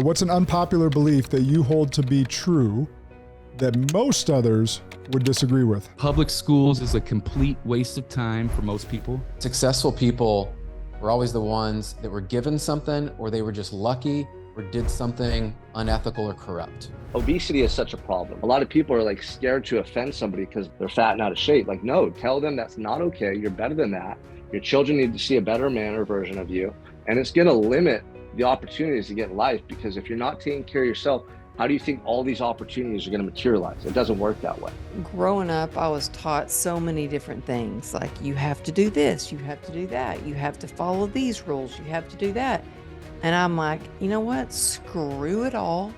What's an unpopular belief that you hold to be true that most others would disagree with? Public schools is a complete waste of time for most people. Successful people were always the ones that were given something, or they were just lucky, or did something unethical or corrupt. Obesity is such a problem. A lot of people are like scared to offend somebody because they're fat and out of shape. Like, no, tell them that's not okay. You're better than that. Your children need to see a better man or version of you. And it's going to limit the opportunities to get in life, because if you're not taking care of yourself, how do you think all these opportunities are going to materialize? It doesn't work that way. Growing up, I was taught so many different things. Like, you have to do this, you have to do that, you have to follow these rules, you have to do that. And I'm like, you know what? Screw it all.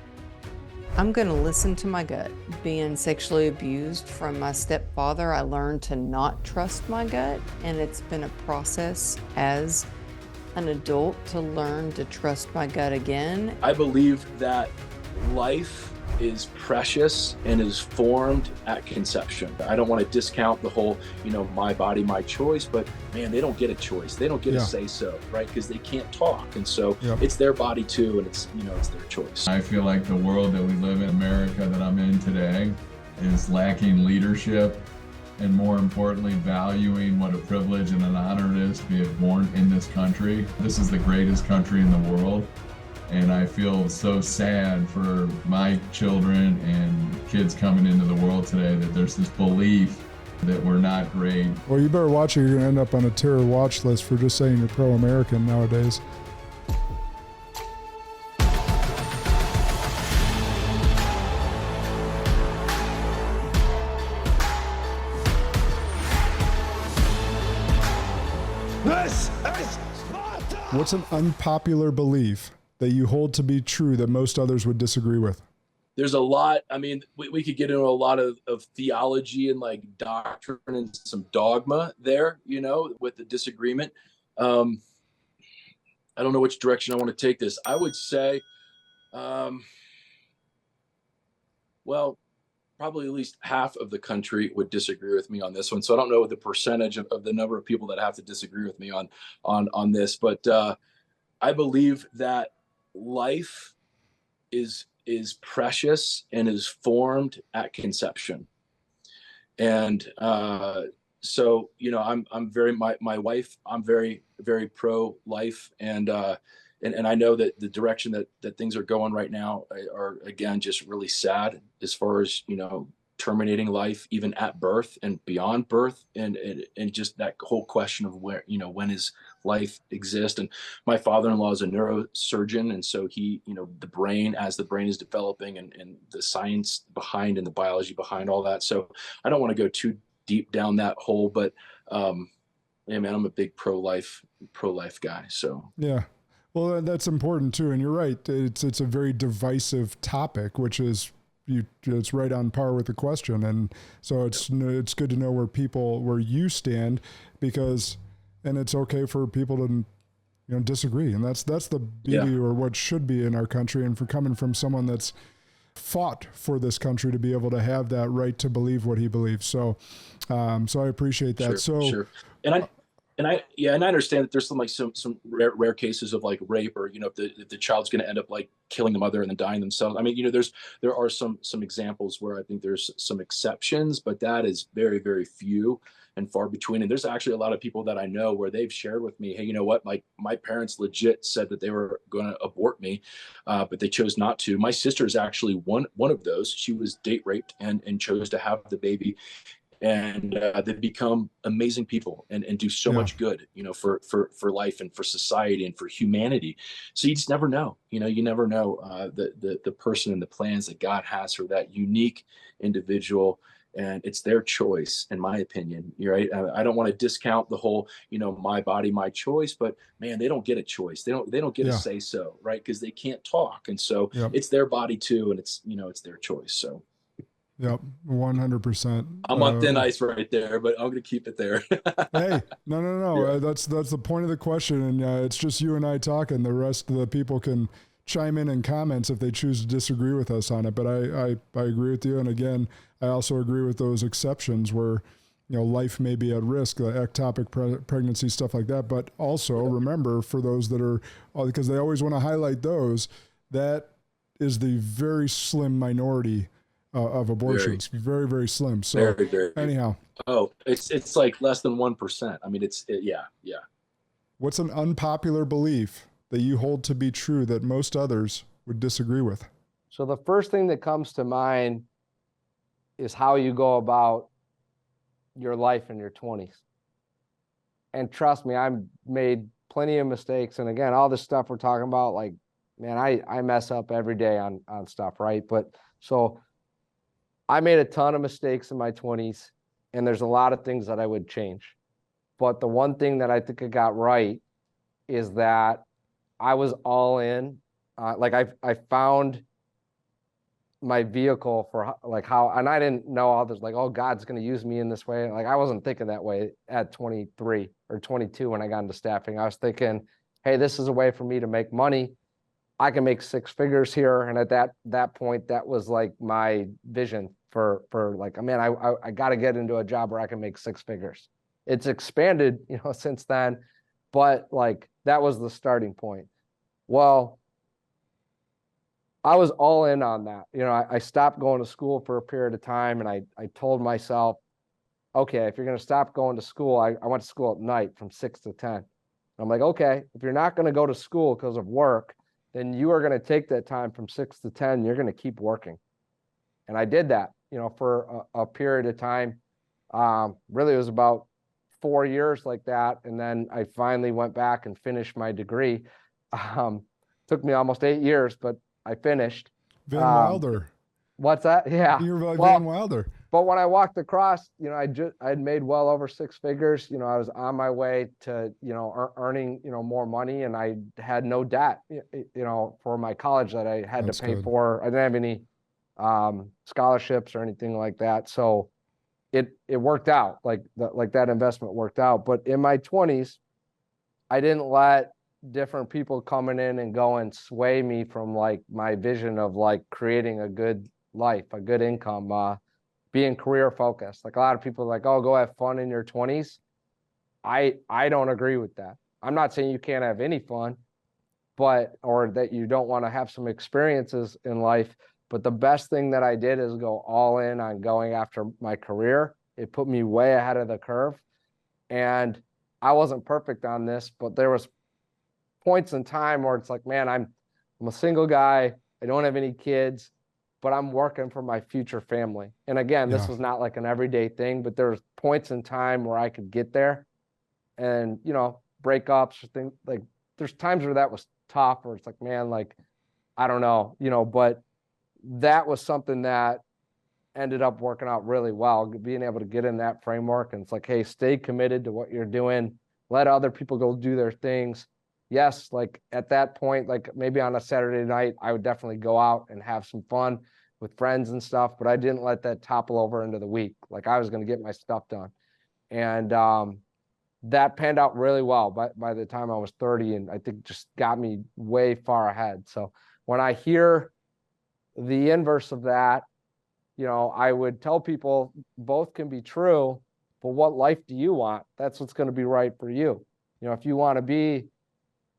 I'm going to listen to my gut. Being sexually abused from my stepfather, I learned to not trust my gut. And it's been a process as an adult to learn to trust my gut again. I believe that life is precious and is formed at conception. I don't want to discount the whole, my body, my choice, but man, they don't get a choice. They don't get a say so, right? Because they can't talk. And so it's their body too, and it's their choice. I feel like the world that we live in, America that I'm in today, is lacking leadership, and more importantly, valuing what a privilege and an honor it is to be born in this country. This is the greatest country in the world. And I feel so sad for my children and kids coming into the world today that there's this belief that we're not great. Well, you better watch it. You're going to end up on a terror watch list for just saying you're pro-American nowadays. This is Sparta! What's an unpopular belief that you hold to be true that most others would disagree with? There's a lot. I mean, we could get into a lot of theology and like doctrine and some dogma there, with the disagreement. I don't know which direction I want to take this. I would say, probably at least half of the country would disagree with me on this one. So I don't know the percentage of the number of people that have to disagree with me on this, but I believe that life is precious and is formed at conception. And so, I'm very, my wife, I'm very, very pro-life. And I know that the direction that things are going right now are, again, just really sad as far as, terminating life, even at birth and beyond birth. And just that whole question of where, when is life exist? And my father-in-law is a neurosurgeon. And so he, the brain, as the brain is developing and the science behind and the biology behind all that. So I don't want to go too deep down that hole, but I'm a big pro-life guy. So, yeah. Well, that's important too. And you're right. It's a very divisive topic, which is, it's right on par with the question. And so it's good to know where you stand, and it's okay for people to, disagree. And that's the beauty or what should be in our country. And for coming from someone that's fought for this country to be able to have that right to believe what he believes. So I appreciate that. Sure. And I understand that there's some rare cases of like rape, or if the child's going to end up like killing the mother and then dying themselves. I mean, there are some examples where I think there's some exceptions, but that is very, very few and far between. And there's actually a lot of people that I know where they've shared with me, hey, you know what, like my parents legit said that they were going to abort me, but they chose not to. My sister is actually one of those. She was date raped and chose to have the baby. And they become amazing people and do so much good, for life and for society and for humanity. So you just never know, you never know the person and the plans that God has for that unique individual. And it's their choice, in my opinion. You're right. I don't want to discount the whole, my body, my choice, but man, they don't get a choice. They don't get a say so, right? Because they can't talk. And so it's their body too. And it's, it's their choice. So. Yep, 100%. I'm on thin ice right there, but I'm going to keep it there. Hey, no. Yeah. That's the point of the question, and it's just you and I talking. The rest of the people can chime in comments if they choose to disagree with us on it. But I agree with you, and again, I also agree with those exceptions where life may be at risk, the ectopic pregnancy, stuff like that. But also remember, for those that are, because they always want to highlight those, that is the very slim minority of abortions. Very, very slim. So Very. anyhow. Oh, it's like less than 1%. I mean, yeah. What's an unpopular belief that you hold to be true that most others would disagree with? So the first thing that comes to mind is how you go about your life in your 20s. And trust me, I've made plenty of mistakes. And again, all this stuff we're talking about, like, man, I mess up every day on stuff, right? But so I made a ton of mistakes in my 20s, and there's a lot of things that I would change. But the one thing that I think I got right is that I was all in. Like I found my vehicle for like how, and I didn't know all this, like, oh, God's going to use me in this way. Like I wasn't thinking that way at 23 or 22 when I got into staffing. I was thinking, hey, this is a way for me to make money. I can make 6 figures here. And at that point, that was like my vision for like, man, I got to get into a job where I can make 6 figures. It's expanded, since then, but like that was the starting point. Well, I was all in on that. I stopped going to school for a period of time, and I told myself, okay, if you're going to stop going to school, I went to school at night from 6 to 10. I'm like, okay, if you're not going to go to school because of work, then you are going to take that time from 6 to 10. You're going to keep working. And I did that, for a period of time. Really, it was about 4 years like that. And then I finally went back and finished my degree. Took me almost 8 years, but I finished. Van Wilder. What's that? Yeah. You're like Van Wilder. But when I walked across, I'd made well over 6 figures. I was on my way to, earning, more money, and I had no debt, for my college that I had to pay for. I didn't have any scholarships or anything like that. So it worked out, like that investment worked out. But in my 20s, I didn't let different people coming in and go and sway me from like my vision of like creating a good life, a good income, being career focused. Like a lot of people are like, oh, go have fun in your 20s. I don't agree with that. I'm not saying you can't have any fun, or that you don't want to have some experiences in life. But the best thing that I did is go all in on going after my career. It put me way ahead of the curve. And I wasn't perfect on this, but there was points in time where it's like, man, I'm a single guy. I don't have any kids, but I'm working for my future family. And again, this was not like an everyday thing, but there's points in time where I could get there. And, breakups, things like there's times where that was tough, where it's like, man, like, I don't know, but that was something that ended up working out really well, being able to get in that framework. And it's like, hey, stay committed to what you're doing. Let other people go do their things. Yes, like at that point, like maybe on a Saturday night, I would definitely go out and have some fun with friends and stuff, but I didn't let that topple over into the week. Like I was going to get my stuff done. And that panned out really well by the time I was 30, and I think just got me way far ahead. So when I hear the inverse of that, I would tell people both can be true, but what life do you want? That's what's going to be right for you. If you want to be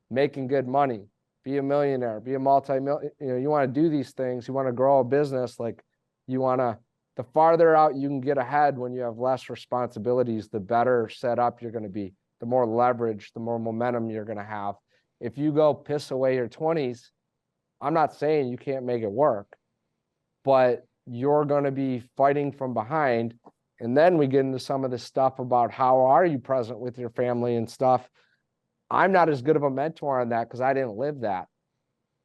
making good money, be a millionaire, be a multi-millionaire, you want to do these things, you want to grow a business, like the farther out you can get ahead when you have less responsibilities, the better set up you're going to be, the more leverage, the more momentum you're going to have. If you go piss away your 20s, I'm not saying you can't make it work, but you're going to be fighting from behind. And then we get into some of this stuff about how are you present with your family and stuff. I'm not as good of a mentor on that because I didn't live that.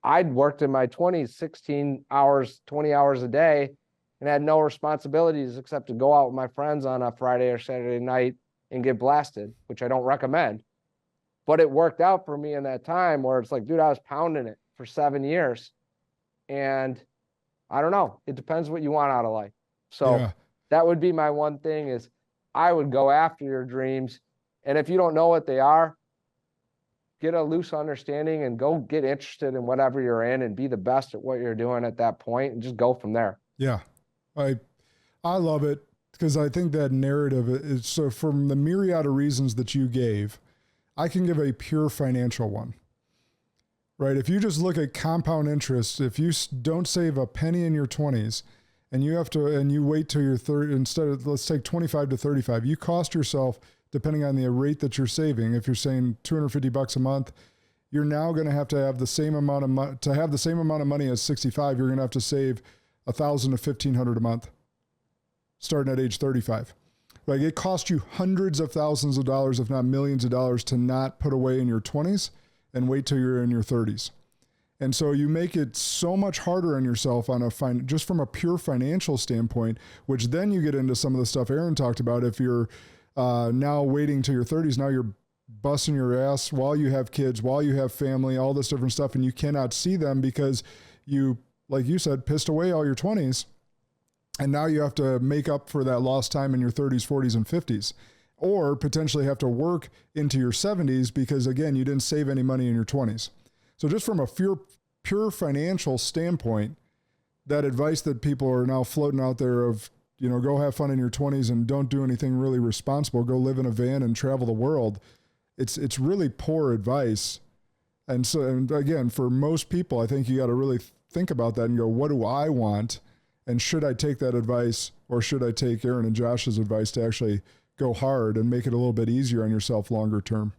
I'd worked in my 20s, 16 hours, 20 hours a day, and had no responsibilities except to go out with my friends on a Friday or Saturday night and get blasted, which I don't recommend. But it worked out for me in that time where it's like, dude, I was pounding it for 7 years. And I don't know, it depends what you want out of life. So that would be my one thing is I would go after your dreams. And if you don't know what they are, get a loose understanding and go get interested in whatever you're in and be the best at what you're doing at that point and just go from there. Yeah. I love it because I think that narrative is so from the myriad of reasons that you gave, I can give a pure financial one. right? If you just look at compound interest, if you don't save a penny in your 20s and you wait till your 30, instead of, let's take 25 to 35, you cost yourself, depending on the rate that you're saving, if you're saying $250 a month, you're now going to have the same amount of money to have the same amount of money as 65. You're going to have to save $1,000 to $1,500 a month, starting at age 35. Like, it costs you hundreds of thousands of dollars, if not millions of dollars, to not put away in your 20s and wait till you're in your 30s. And so you make it so much harder on yourself on just from a pure financial standpoint, which then you get into some of the stuff Aaron talked about. If you're now waiting till your 30s, now you're busting your ass while you have kids, while you have family, all this different stuff, and you cannot see them because you, like you said, pissed away all your 20s. And now you have to make up for that lost time in your 30s, 40s, and 50s, or potentially have to work into your 70s because, again, you didn't save any money in your 20s. So just from a pure financial standpoint, that advice that people are now floating out there of, go have fun in your 20s and don't do anything really responsible, go live in a van and travel the world, it's really poor advice. And so, and again, for most people, I think you got to really think about that and go, what do I want? And should I take that advice, or should I take Aaron and Josh's advice to actually go hard and make it a little bit easier on yourself longer term?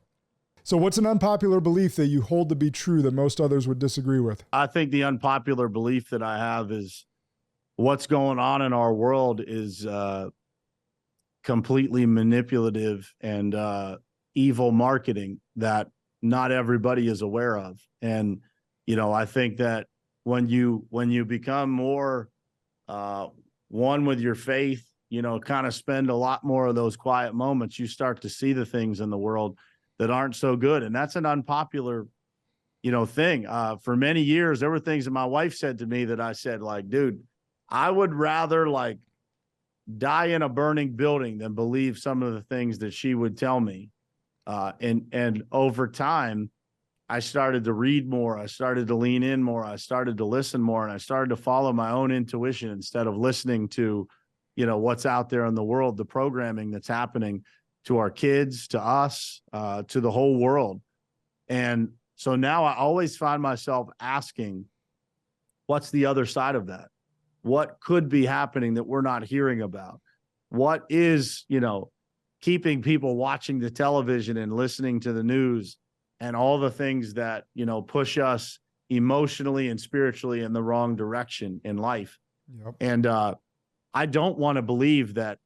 So what's an unpopular belief that you hold to be true that most others would disagree with? I think the unpopular belief that I have is what's going on in our world is completely manipulative and evil marketing that not everybody is aware of. And, I think that when you become more one with your faith, kind of spend a lot more of those quiet moments, you start to see the things in the world that aren't so good. And that's an unpopular, thing. For many years, there were things that my wife said to me that I said, like, dude, I would rather like die in a burning building than believe some of the things that she would tell me. And over time, I started to read more. I started to lean in more. I started to listen more, and I started to follow my own intuition instead of listening to, what's out there in the world, the programming that's happening to our kids, to us, to the whole world. And so now I always find myself asking, what's the other side of that? What could be happening that we're not hearing about? What is, keeping people watching the television and listening to the news and all the things that, push us emotionally and spiritually in the wrong direction in life? Yep. And I don't want to believe that,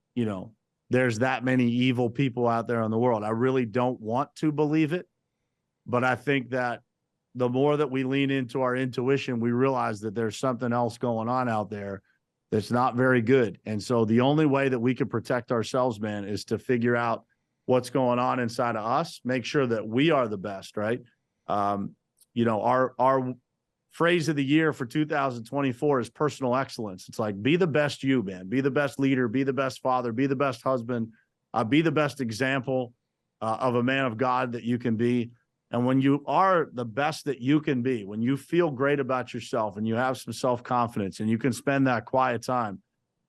there's that many evil people out there in the world. I really don't want to believe it. But I think that the more that we lean into our intuition, we realize that there's something else going on out there that's not very good. And so the only way that we can protect ourselves, man, is to figure what's going on inside of us, make sure that we are the best, right? Our phrase of the year for 2024 is personal excellence. It's like, be the best you, man. Be the best leader, be the best father, be the best husband, be the best example of a man of God that you can be. And when you are the best that you can be, when you feel great about yourself and you have some self-confidence and you can spend that quiet time,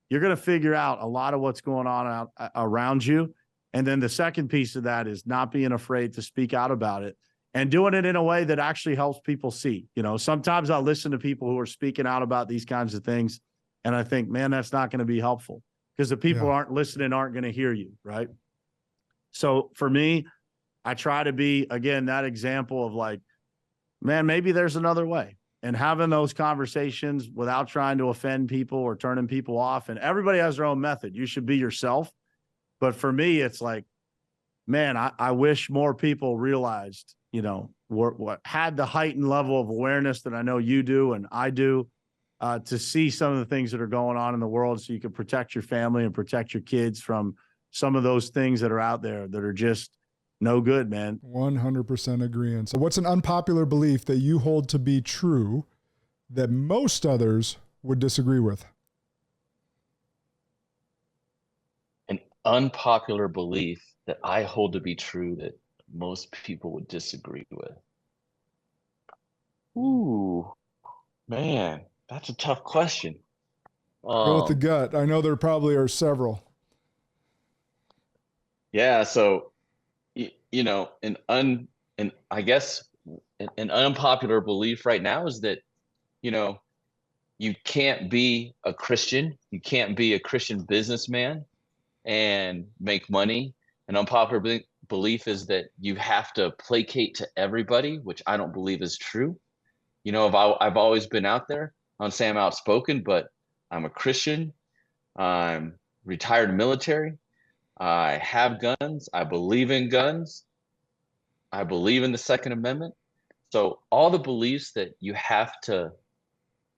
you're going to figure out a lot of what's going on around you. And then the second piece of that is not being afraid to speak out about it and doing it in a way that actually helps people see. Sometimes I listen to people who are speaking out about these kinds of things, and I think, man, that's not going to be helpful because the people aren't listening, aren't going to hear you, right? So for me, I try to be, again, that example of like, man, maybe there's another way, and having those conversations without trying to offend people or turning people off. And everybody has their own method. You should be yourself. But for me, it's like, man, I wish more people realized, what had the heightened level of awareness that I know you do and I do, to see some of the things that are going on in the world so you can protect your family and protect your kids from some of those things that are out there that are just no good, man. 100% agreeing. So what's an unpopular belief that you hold to be true that most others would disagree with? An unpopular belief that I hold to be true that most people would disagree with. Ooh, man, that's a tough question. Go with the gut. I know there probably are several. Yeah, so I guess an unpopular belief right now is that, you know, you can't be a Christian, you can't be a Christian businessman and make money. An unpopular belief is that you have to placate to everybody, which I don't believe is true. You know, I've always been out there. I don't say I'm outspoken, but I'm a Christian. I'm retired military. I have guns. I believe in guns. I believe in the Second Amendment. So all the beliefs that you have to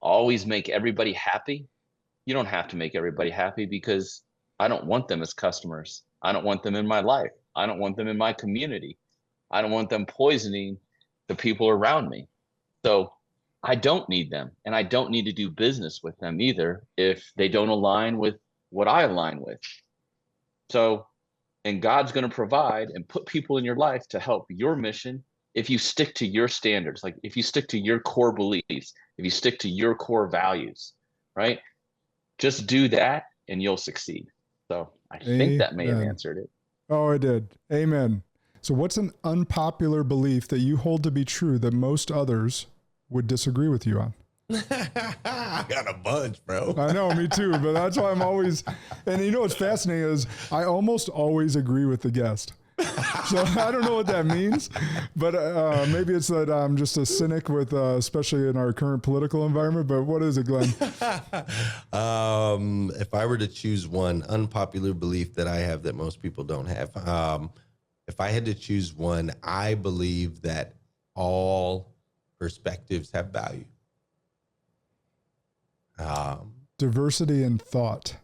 always make everybody happy, you don't have to make everybody happy, because I don't want them as customers. I don't want them in my life. I don't want them in my community. I don't want them poisoning the people around me. So I don't need them, and I don't need to do business with them either if they don't align with what I align with. So, and God's going to provide and put people in your life to help your mission if you stick to your standards, like if you stick to your core beliefs, if you stick to your core values, right? Just do that and you'll succeed. So I think that may have answered it. Oh, it did. Amen. So what's an unpopular belief that you hold to be true that most others would disagree with you on? I got a bunch, bro. I know, me too, but that's why I'm always, and you know what's fascinating is I almost always agree with the guest. So I don't know what that means, but maybe it's that I'm just a cynic with, especially in our current political environment, but what is it, Glenn? If I were to choose one unpopular belief that I have that most people don't have, if I had to choose one, I believe that all perspectives have value. Diversity in thought.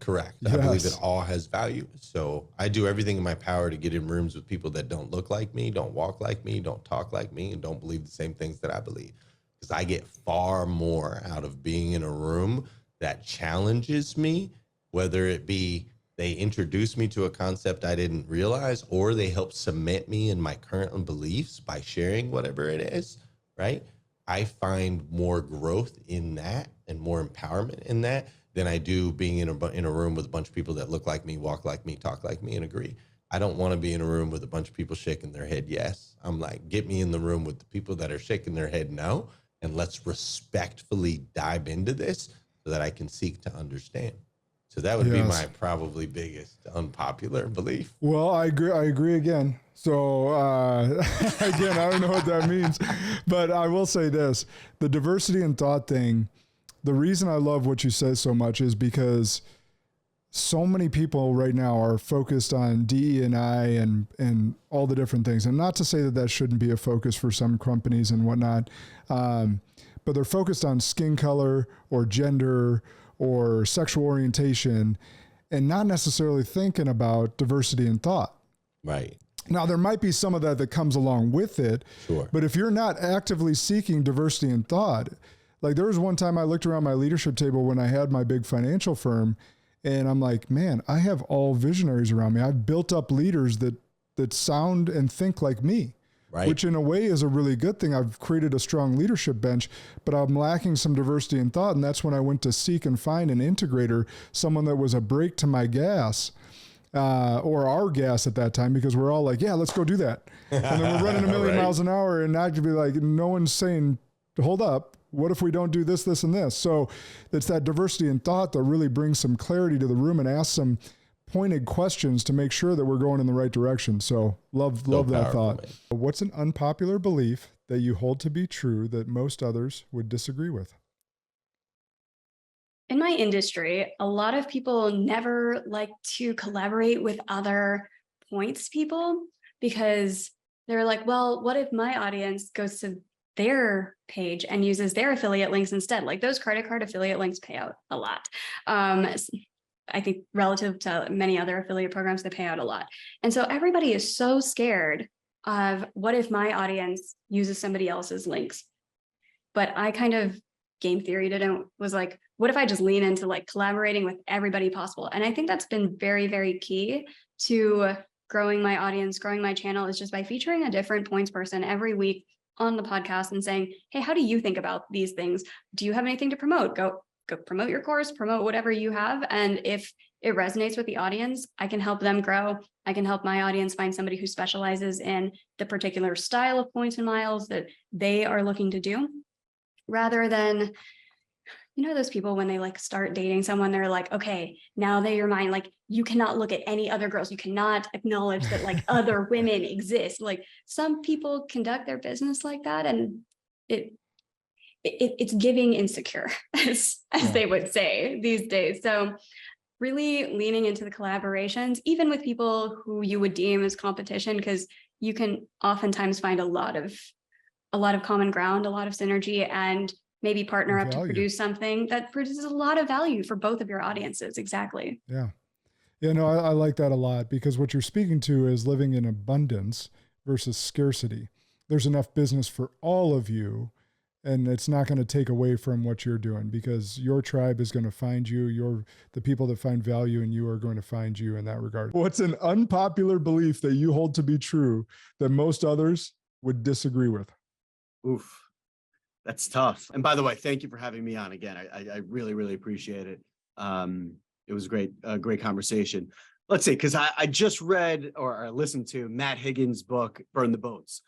Correct. Yes. I believe it all has value. So I do everything in my power to get in rooms with people that don't look like me, don't walk like me, don't talk like me, and don't believe the same things that I believe. Because I get far more out of being in a room that challenges me, whether it be they introduce me to a concept I didn't realize, or they help cement me in my current beliefs by sharing whatever it is, right? I find more growth in that and more empowerment in that than I do being in a room with a bunch of people that look like me, walk like me, talk like me, and agree. I don't want to be in a room with a bunch of people shaking their head yes. I'm like, get me in the room with the people that are shaking their head no, and let's respectfully dive into this so that I can seek to understand. So that would be my probably biggest unpopular belief. Well, I agree again. So again, I don't know what that means, but I will say this, the diversity in thought thing, the reason I love what you say so much is because so many people right now are focused on DE&I and all the different things. And not to say that shouldn't be a focus for some companies and whatnot, but they're focused on skin color or gender or sexual orientation and not necessarily thinking about diversity in thought. Right. Now, there might be some of that comes along with it, sure. But if you're not actively seeking diversity in thought, like there was one time I looked around my leadership table when I had my big financial firm and I'm like, man, I have all visionaries around me. I've built up leaders that sound and think like me, right? Which in a way is a really good thing. I've created a strong leadership bench, but I'm lacking some diversity in thought. And that's when I went to seek and find an integrator, someone that was a brake to my gas. Or our gas at that time, because we're all like, yeah, let's go do that. And then we're running a million miles an hour and not to be like, no one's saying, hold up, what if we don't do this, this, and this? So it's that diversity in thought that really brings some clarity to the room and asks some pointed questions to make sure that we're going in the right direction. So love that thought. What's an unpopular belief that you hold to be true that most others would disagree with? In my industry, a lot of people never like to collaborate with other points people because they're like, well, what if my audience goes to their page and uses their affiliate links instead? Like those credit card affiliate links pay out a lot. I think relative to many other affiliate programs, they pay out a lot. And so everybody is so scared of what if my audience uses somebody else's links? But I kind of game theoried it and was like, what if I just lean into like collaborating with everybody possible? And I think that's been very, very key to growing my audience, growing my channel, is just by featuring a different points person every week on the podcast and saying, hey, how do you think about these things? Do you have anything to promote? Go go promote your course, promote whatever you have. And if it resonates with the audience, I can help them grow. I can help my audience find somebody who specializes in the particular style of points and miles that they are looking to do, rather than, you know, those people when they like start dating someone, they're like, okay, now that you're mine, like you cannot look at any other girls. You cannot acknowledge that like other women exist. Like some people conduct their business like that, and it's giving insecure, as they would say these days. So really leaning into the collaborations, even with people who you would deem as competition, because you can oftentimes find a lot of common ground, a lot of synergy, and maybe partner up to produce something that produces a lot of value for both of your audiences. Exactly. Yeah. Yeah, no, I like that a lot, because what you're speaking to is living in abundance versus scarcity. There's enough business for all of you, and it's not going to take away from what you're doing, because your tribe is going to find you. The people that find value in you are going to find you in that regard. What's an unpopular belief that you hold to be true that most others would disagree with? Oof. That's tough. And by the way, thank you for having me on again. I really, really appreciate it. It was a great conversation. Let's see, because I just read or listened to Matt Higgins' book, Burn the Boats.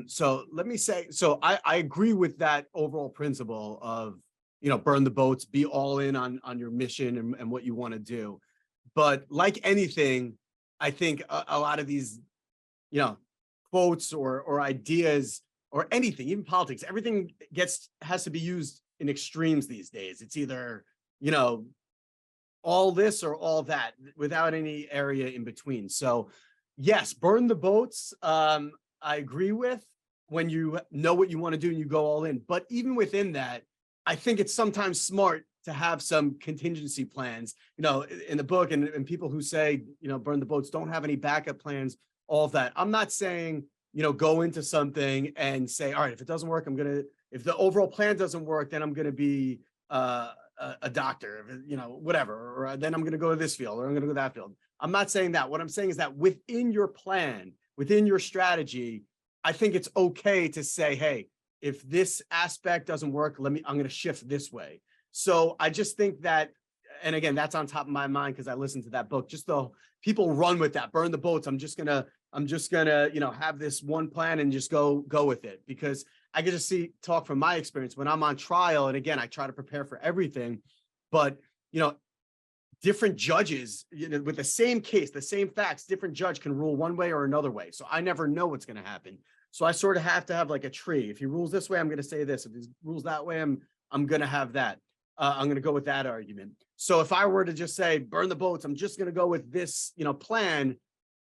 So let me say, so I agree with that overall principle of, you know, burn the boats, be all in on your mission and what you want to do. But like anything, I think a lot of these, you know, quotes or ideas or anything, even politics, everything has to be used in extremes these days. It's either, you know, all this or all that without any area in between. So yes, burn the boats. I agree with when you know what you want to do and you go all in. But even within that, I think it's sometimes smart to have some contingency plans, you know, in the book, and people who say, you know, burn the boats, don't have any backup plans, all of that. I'm not saying, you know, go into something and say, all right, if it doesn't work, if the overall plan doesn't work, then I'm going to be a doctor, you know, whatever, or then I'm going to go to this field or I'm going to go to that field. I'm not saying that. What I'm saying is that within your plan, within your strategy, I think it's okay to say, hey, if this aspect doesn't work, I'm going to shift this way. So I just think that, and again, that's on top of my mind because I listened to that book. Just though people run with that, burn the boats. I'm just gonna, you know, have this one plan and just go with it, because I can just talk from my experience when I'm on trial. And again, I try to prepare for everything, but you know, different judges, you know, with the same case, the same facts, different judge can rule one way or another way. So I never know what's going to happen. So I sort of have to have like a tree. If he rules this way, I'm going to say this. If he rules that way, I'm going to have that. I'm going to go with that argument. So if I were to just say, burn the boats, I'm just going to go with this, you know, plan,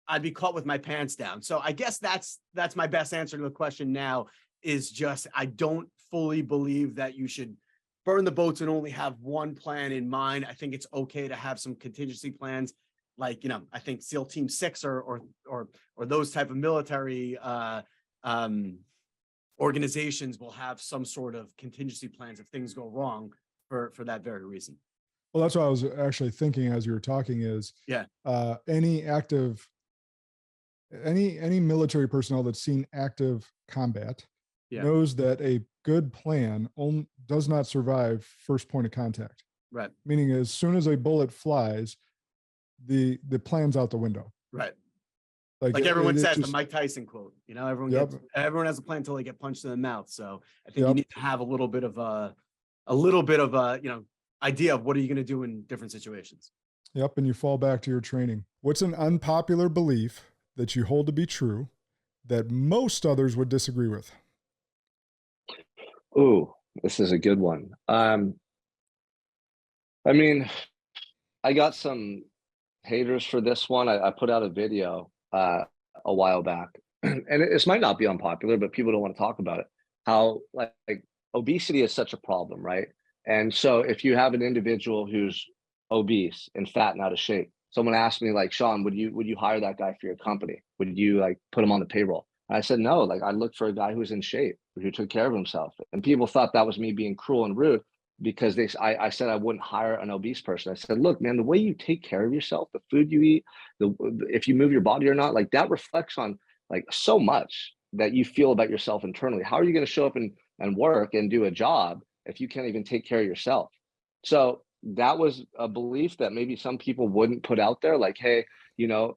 I'd be caught with my pants down. So I guess that's my best answer to the question now, is just, I don't fully believe that you should burn the boats and only have one plan in mind. I think it's okay to have some contingency plans. Like, you know, I think SEAL Team 6 or those type of military organizations will have some sort of contingency plans if things go wrong for that very reason. Well, that's what I was actually thinking as you were talking is, any military personnel that's seen active combat knows that a good plan does not survive first point of contact. Right. Meaning as soon as a bullet flies, the plan's out the window. Right. Like everyone says, the Mike Tyson quote, you know, everyone has a plan until they get punched in the mouth. So I think you need to have a little bit of a you know, idea of what are you going to do in different situations. Yep. And you fall back to your training. What's an unpopular belief that you hold to be true that most others would disagree with? Ooh, this is a good one. I mean, I got some haters for this one. I put out a video a while back, and this might not be unpopular, but people don't want to talk about it. How like obesity is such a problem, right? And so if you have an individual who's obese and fat and out of shape, someone asked me like, Sean, would you hire that guy for your company? Would you like put him on the payroll? And I said, no, like I looked for a guy who was in shape, who took care of himself. And people thought that was me being cruel and rude because I said I wouldn't hire an obese person. I said, look, man, the way you take care of yourself, the food you eat, if you move your body or not, like that reflects on like so much that you feel about yourself internally. How are you going to show up and work and do a job if you can't even take care of yourself? So that was a belief that maybe some people wouldn't put out there, like, hey,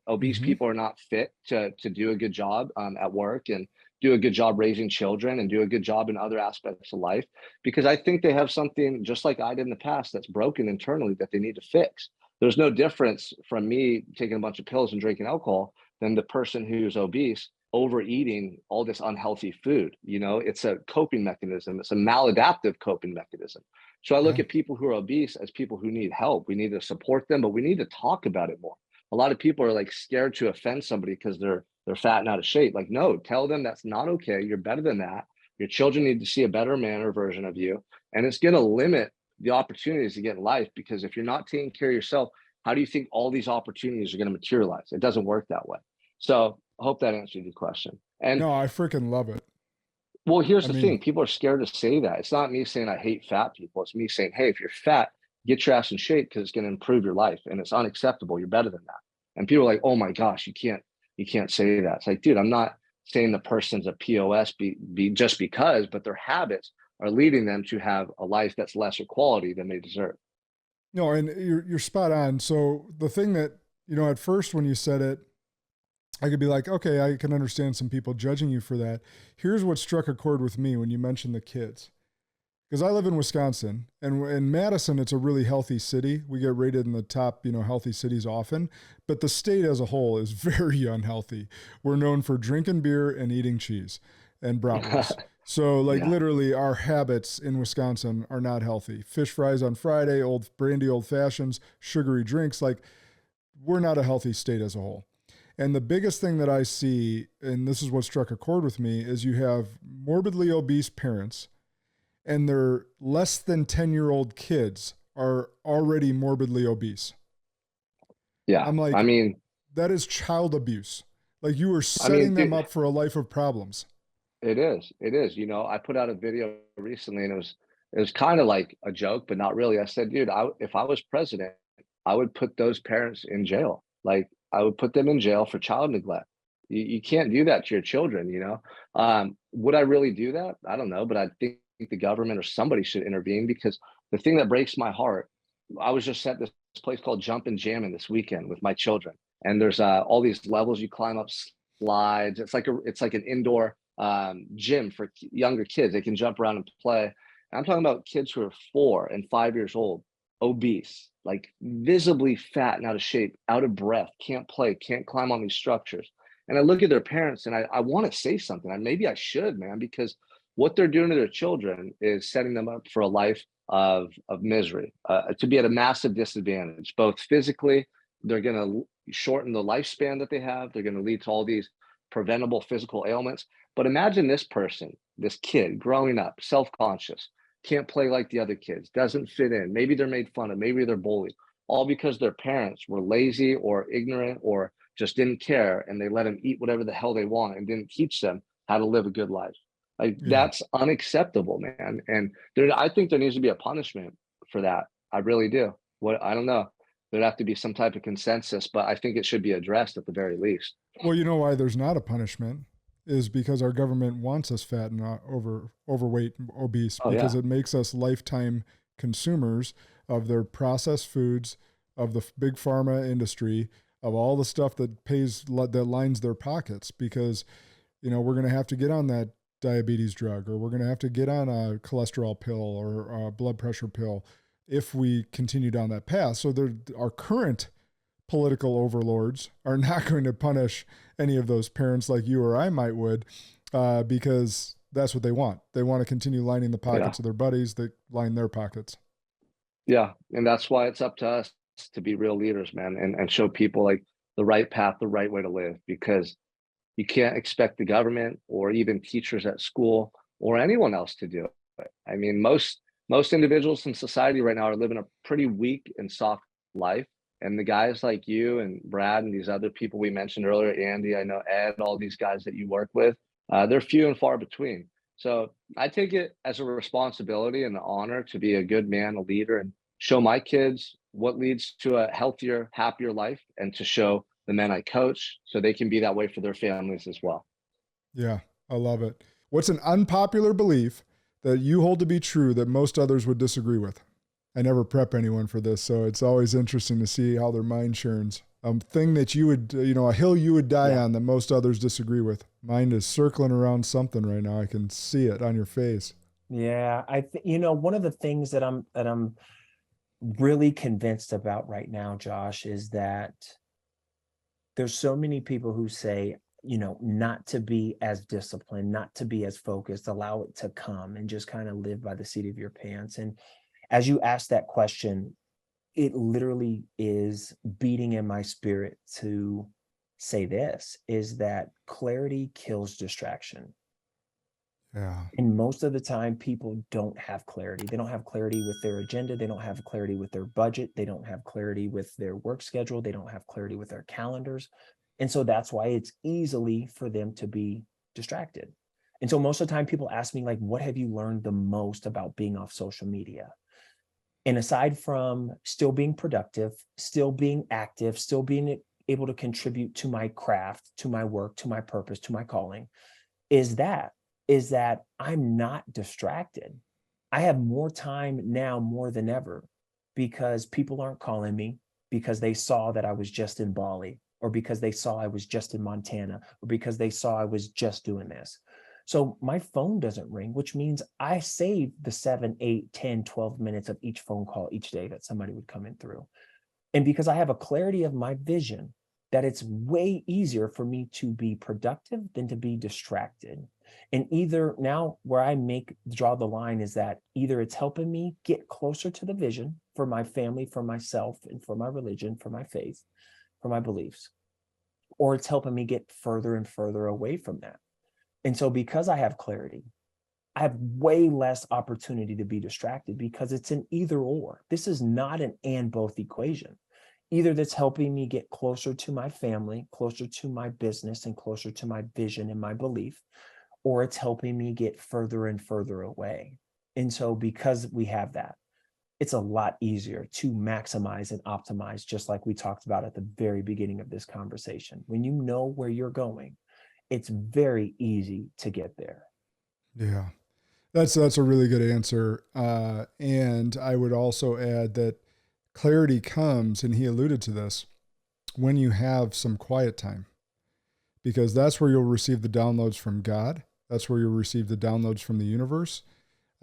obese people are not fit to do a good job at work and do a good job raising children and do a good job in other aspects of life, because I think they have something just like I did in the past that's broken internally that they need to fix. There's no difference from me taking a bunch of pills and drinking alcohol than the person who's obese overeating all this unhealthy food. It's a coping mechanism. It's a maladaptive coping mechanism. So I look at people who are obese as people who need help. We need to support them, but we need to talk about it more. A lot of people are like scared to offend somebody because they're fat and out of shape. Like, no, tell them that's not okay. You're better than that. Your children need to see a better man or version of you. And it's going to limit the opportunities to get in life, because if you're not taking care of yourself, how do you think all these opportunities are going to materialize? It doesn't work that way. So I hope that answered your question. And no, I freaking love it. Well, here's the thing. People are scared to say that. It's not me saying I hate fat people. It's me saying, hey, if you're fat, get your ass in shape because it's going to improve your life. And it's unacceptable. You're better than that. And people are like, oh my gosh, you can't say that. It's like, dude, I'm not saying the person's a POS be just because, but their habits are leading them to have a life that's lesser quality than they deserve. No, and you're spot on. So the thing that, at first when you said it, I could be like, okay, I can understand some people judging you for that. Here's what struck a chord with me when you mentioned the kids. Because I live in Wisconsin, and in Madison, it's a really healthy city. We get rated in the top, healthy cities often, but the state as a whole is very unhealthy. We're known for drinking beer and eating cheese and bratwurst. So literally our habits in Wisconsin are not healthy. Fish fries on Friday, old fashions, sugary drinks. We're not a healthy state as a whole. And the biggest thing that I see, and this is what struck a chord with me, is you have morbidly obese parents and their less than 10-year-old kids are already morbidly obese. Yeah. I'm like, that is child abuse. Like, you are setting them up for a life of problems. It is. I put out a video recently, and it was kind of like a joke, but not really. I said, dude, if I was president, I would put those parents in jail. Like, I would put them in jail for child neglect. You can't do that to your children, Would I really do that? I don't know, but I think the government or somebody should intervene, because the thing that breaks my heart, I was just at this place called Jump and Jammin' this weekend with my children. And there's all these levels you climb up, slides. It's like an indoor gym for younger kids. They can jump around and play. And I'm talking about kids who are 4 and 5 years old, obese, like visibly fat and out of shape, out of breath, can't play, can't climb on these structures. And I look at their parents and I want to say something. Maybe I should, man, because what they're doing to their children is setting them up for a life of misery, to be at a massive disadvantage, both physically. They're going to shorten the lifespan that they have. They're going to lead to all these preventable physical ailments. But imagine this person, this kid growing up, self-conscious, can't play like the other kids, doesn't fit in. Maybe they're made fun of, maybe they're bullied, all because their parents were lazy or ignorant or just didn't care, and they let them eat whatever the hell they want and didn't teach them how to live a good life. That's unacceptable, man. And I think there needs to be a punishment for that. I really do. I don't know. There'd have to be some type of consensus, but I think it should be addressed at the very least. Well, you know why there's not a punishment is because our government wants us fat and overweight, obese, because it makes us lifetime consumers of their processed foods, of the big pharma industry, of all the stuff that lines their pockets, because, we're going to have to get on that diabetes drug, or we're going to have to get on a cholesterol pill or a blood pressure pill if we continue down that path. So our current political overlords are not going to punish any of those parents like you or I might would, because that's what they want. They want to continue lining the pockets of their buddies that line their pockets. Yeah. And that's why it's up to us to be real leaders, man, and show people like the right path, the right way to live, because you can't expect the government or even teachers at school or anyone else to do it. I mean, most individuals in society right now are living a pretty weak and soft life. And the guys like you and Brad and these other people we mentioned earlier, Andy, I know Ed, all these guys that you work with, they're few and far between. So I take it as a responsibility and an honor to be a good man, a leader, and show my kids what leads to a healthier, happier life, and to show the men I coach so they can be that way for their families as well. Yeah, I love it. What's an unpopular belief that you hold to be true that most others would disagree with? I never prep anyone for this, so it's always interesting to see how their mind churns. Thing that you would, a hill you would die on that most others disagree with. Mine is circling around something right now. I can see it on your face. Yeah, one of the things that I'm really convinced about right now, Josh, is that there's so many people who say, not to be as disciplined, not to be as focused, allow it to come and just kind of live by the seat of your pants. And as you ask that question, it literally is beating in my spirit to say this, is that clarity kills distraction. Yeah. And most of the time, people don't have clarity. They don't have clarity with their agenda. They don't have clarity with their budget. They don't have clarity with their work schedule. They don't have clarity with their calendars. And so that's why it's easily for them to be distracted. And so most of the time, people ask me, like, what have you learned the most about being off social media? And aside from still being productive, still being active, still being able to contribute to my craft, to my work, to my purpose, to my calling, is that I'm not distracted. I have more time now more than ever because people aren't calling me because they saw that I was just in Bali, or because they saw I was just in Montana, or because they saw I was just doing this. So my phone doesn't ring, which means I save the 7, 8, 10, 12 minutes of each phone call each day that somebody would come in through. And because I have a clarity of my vision, that it's way easier for me to be productive than to be distracted. And either now where I draw the line is that either it's helping me get closer to the vision for my family, for myself, and for my religion, for my faith, for my beliefs, or it's helping me get further and further away from that. And so because I have clarity, I have way less opportunity to be distracted because it's an either or. This is not an and both equation. Either that's helping me get closer to my family, closer to my business, and closer to my vision and my belief, or it's helping me get further and further away. And so because we have that, it's a lot easier to maximize and optimize, just like we talked about at the very beginning of this conversation. When you know where you're going, it's very easy to get there. Yeah, that's a really good answer. And I would also add that clarity comes, and he alluded to this, when you have some quiet time, because that's where you'll receive the downloads from God. That's where you'll receive the downloads from the universe.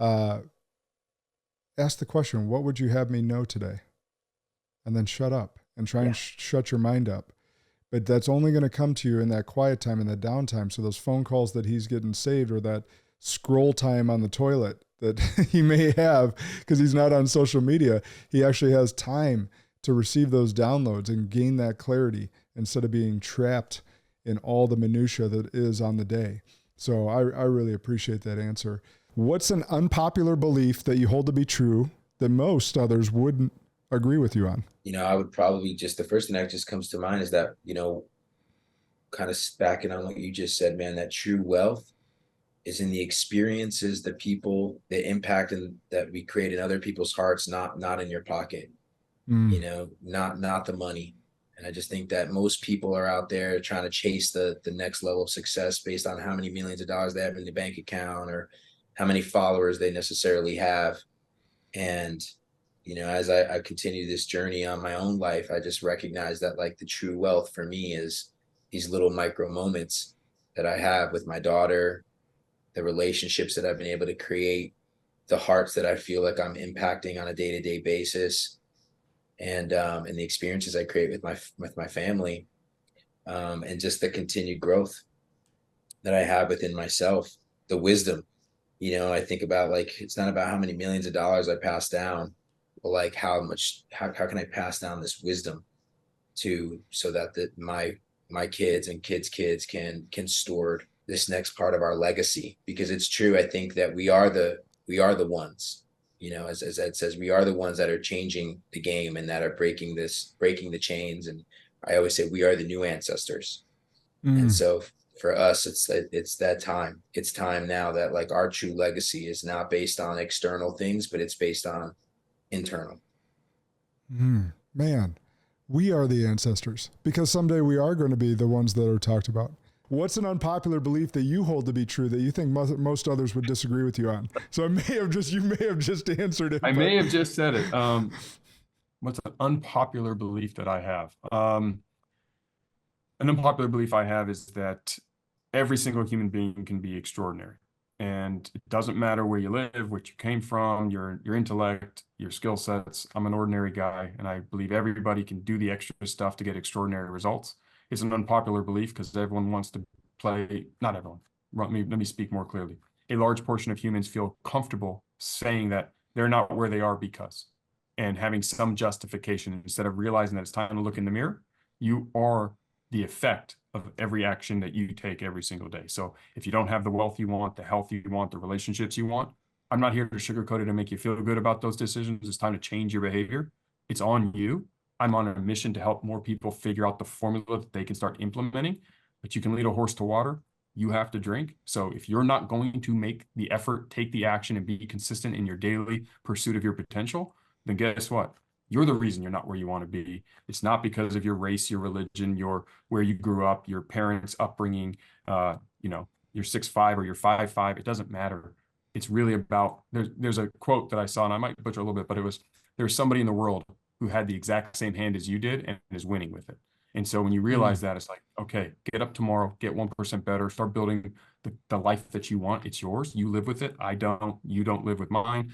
Ask the question, what would you have me know today? And then shut up and try and shut your mind up. But that's only going to come to you in that quiet time and that downtime. So those phone calls that he's getting saved, or that scroll time on the toilet that he may have because he's not on social media, he actually has time to receive those downloads and gain that clarity instead of being trapped in all the minutia that is on the day. So I really appreciate that answer. What's an unpopular belief that you hold to be true that most others wouldn't agree with you on? I would probably the first thing that just comes to mind is that, kind of backing on what you just said, man, that true wealth is in the experiences, the people, the impact that we create in other people's hearts, not in your pocket, not the money. And I just think that most people are out there trying to chase the next level of success based on how many millions of dollars they have in the bank account or how many followers they necessarily have. And as I continue this journey on my own life, I just recognize that, like, the true wealth for me is these little micro moments that I have with my daughter, the relationships that I've been able to create, the hearts that I feel like I'm impacting on a day-to-day basis, and the experiences I create with my family, and just the continued growth that I have within myself, the wisdom. I think about, like, it's not about how many millions of dollars I pass down, but like how can I pass down this wisdom so that my kids and kids' kids can steward this next part of our legacy. Because it's true, I think that we are the ones, as Ed says, we are the ones that are changing the game and that are breaking the chains. And I always say we are the new ancestors. And so for us, it's that time. It's time now that, like, our true legacy is not based on external things, but it's based on internal. Man, we are the ancestors, because someday we are going to be the ones that are talked about. what's an unpopular belief that you hold to be true that you think most others would disagree with you on? So you may have just answered it. I may have just said it. What's an unpopular belief that I have? An unpopular belief I have is that every single human being can be extraordinary. And it doesn't matter where you live, what you came from, your intellect, your skill sets. I'm an ordinary guy, and I believe everybody can do the extra stuff to get extraordinary results. It's an unpopular belief because everyone wants to play, not everyone, let me speak more clearly. A large portion of humans feel comfortable saying that they're not where they are because, and having some justification instead of realizing that it's time to look in the mirror. You are the effect of every action that you take every single day. So if you don't have the wealth you want, the health you want, the relationships you want, I'm not here to sugarcoat it and make you feel good about those decisions. It's time to change your behavior. It's on you. I'm on a mission to help more people figure out the formula that they can start implementing. But you can lead a horse to water. You have to drink. So if you're not going to make the effort, take the action, and be consistent in your daily pursuit of your potential, then guess what? You're the reason you're not where you want to be. It's not because of your race, your religion, where you grew up, your parents' upbringing, you're 6'5" or you're 5'5". It doesn't matter. It's really about, there's a quote that I saw, and I might butcher a little bit, but there's somebody in the world who had the exact same hand as you did and is winning with it. And so when you realize that, it's like, okay, get up tomorrow, get 1% better, start building the life that you want. It's yours. You live with it. I don't. You don't live with mine.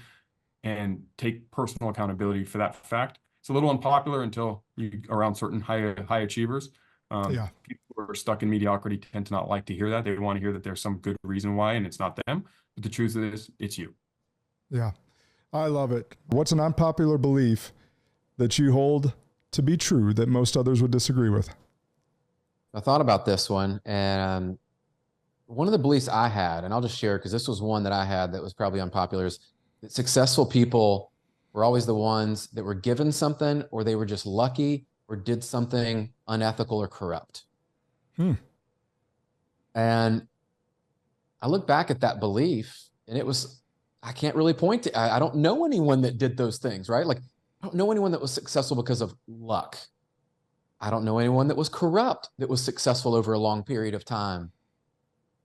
And take personal accountability for that fact. It's a little unpopular until you around certain high achievers. People who are stuck in mediocrity tend to not like to hear that. They want to hear that there's some good reason why, and it's not them. But the truth is, it's you. Yeah. I love it. What's an unpopular belief that you hold to be true that most others would disagree with? I thought about this one, and one of the beliefs I had, and I'll just share because this was one that I had that was probably unpopular, is that successful people were always the ones that were given something, or they were just lucky, or did something unethical or corrupt. And I look back at that belief, and I can't really point to, I don't know anyone that did those things, right? Like, I don't know anyone that was successful because of luck. I don't know anyone that was corrupt that was successful over a long period of time.